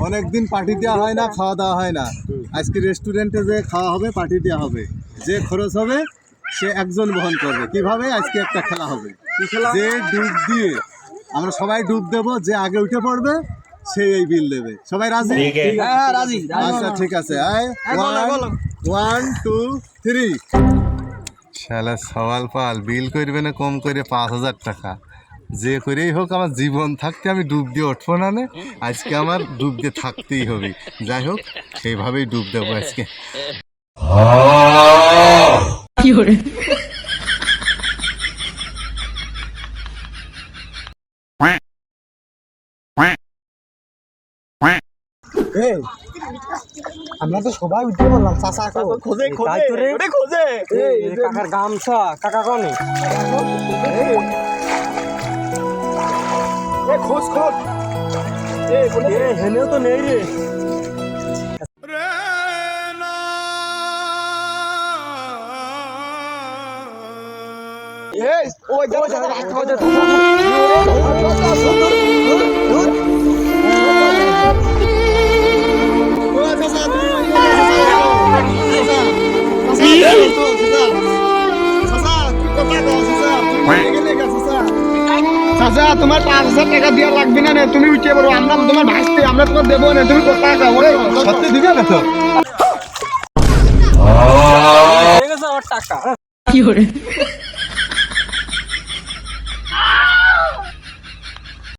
অনেকদিন পার্টি দেওয়া হয় না, খাওয়া দাওয়া হয় না। আজকে রেস্টুরেন্টে যে খাওয়া হবে, পার্টি দেওয়া হবে, যে খরচ হবে সে একজন বহন করবে। কিভাবে? আজকে একটা খেলা হবে, যে ডুব দিয়ে আমরা সবাই ডুব দেবো, যে আগে উঠে পড়বে সেই এই বিল দেবে। সবাই রাজি? হ্যাঁ রাজি। আচ্ছা ঠিক আছে, 1 2 3। শালা সওয়াল পাল বিল করবে না কম করে 5,000 টাকা। যে করেই হোক আমার জীবন থাকতে আমি ডুব দিয়ে উঠবো না। আজকে আমার ডুব দিয়ে থাকতেই হবে। যাই হোক সেইভাবেই ডুব দেবো আজকে। আমরা তো সবাই উঠতে বললাম চাচা খোঁজে কাকার গামছা কাকা কনে খোঁজ হেনেও তো নেই রে। চাচা তোমার 5,000 টাকা দেওয়া লাগবে না, তুমি উঠে পড়ো। আমরা তোমার ভাসতে, আমরা তোমার দেবো না, তুমি কত টাকা সত্যি দিবে না তো? টাকা